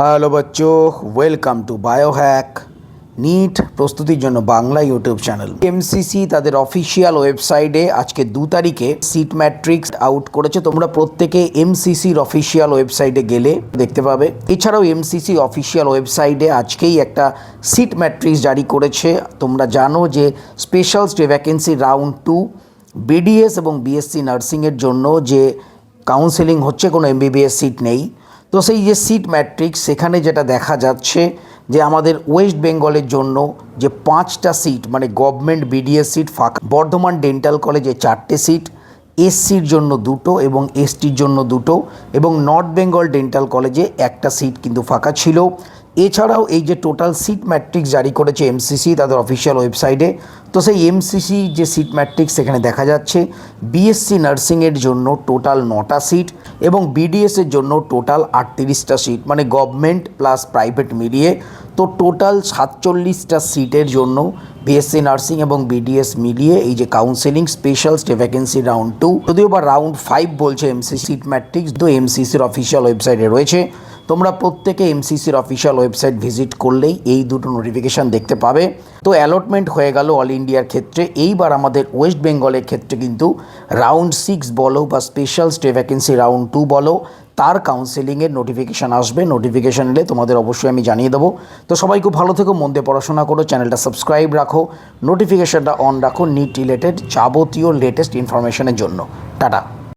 Hello বাচ্চো, welcome to Biohack. NEET প্রস্তুতির জন্য বাংলা ইউটিউব চ্যানেল। এমসিসি তাদের অফিসিয়াল ওয়েবসাইটে আজকে 2 তারিখে সিট ম্যাট্রিক্স আউট করেছে। তোমরা প্রত্যেকে এমসিসির অফিসিয়াল ওয়েবসাইটে গেলে দেখতে পাবে। এছাড়াও এমসিসি অফিসিয়াল ওয়েবসাইটে আজকেই একটা সিট ম্যাট্রিক্স জারি করেছে। তোমরা জানো যে special stay vacancy round 2 BDS এবং বিএসসি নার্সিংয়ের জন্য যে কাউন্সেলিং হচ্ছে, কোনো এমবিবিএস সিট নেই। তো সেই যে সিট ম্যাট্রিক্স, সেখানে যেটা দেখা যাচ্ছে যে আমাদের ওয়েস্ট বেঙ্গলের জন্য যে 5টা সিট মানে গভর্নমেন্ট বিডিএস সিট ফাঁকা। বর্ধমান ডেন্টাল কলেজে 4টে সিট, এসসির জন্য 2টো এবং এসটির জন্য 2টো, এবং নর্থ বেঙ্গল ডেন্টাল কলেজে 1টা সিট কিন্তু ফাঁকা ছিল। এছাড়াও এই যে টোটাল সিট ম্যাট্রিক্স জারি করেছে এমসিসি তাদের অফিসিয়াল ওয়েবসাইটে, তো সেই এমসিসি যে সিট ম্যাট্রিক্স সেখানে দেখা যাচ্ছে বিএসসি নার্সিংয়ের জন্য টোটাল 9টা সিট এবং বিডিএসের জন্য টোটাল 38টা সিট, মানে গভর্নমেন্ট প্লাস প্রাইভেট মিলিয়ে তো টোটাল 47টা সিটের জন্য বিএসসি নার্সিং এবং বিডিএস মিলিয়ে এই যে counselling special stay vacancy round 2, যদিও বা রাউন্ড 5 বলছে এমসিসি সিট ম্যাট্রিক্স, তো এমসিসির অফিসিয়াল ওয়েবসাইটে রয়েছে। তোমরা প্রত্যেকে এমসিসির অফিসিয়াল ওয়েবসাইট ভিজিট করলেই এই দুটো নোটিফিকেশান দেখতে পাবে। তো অ্যালটমেন্ট হয়ে গেল অল ইন্ডিয়ার ক্ষেত্রে। এইবার আমাদের ওয়েস্ট বেঙ্গলের ক্ষেত্রে কিন্তু রাউন্ড 6 বলো বা স্পেশাল স্টে ভ্যাকেন্সি রাউন্ড 2 বলো, তার কাউন্সেলিংয়ের নোটিফিকেশান আসবে। নোটিফিকেশান এলে তোমাদের অবশ্যই আমি জানিয়ে দেবো। তো সবাই খুব ভালো থেকো, মন দিয়ে পড়াশোনা করো, চ্যানেলটা সাবস্ক্রাইব রাখো, নোটিফিকেশানটা অন রাখো নিট রিলেটেড যাবতীয় লেটেস্ট ইনফরমেশনের জন্য। টাটা।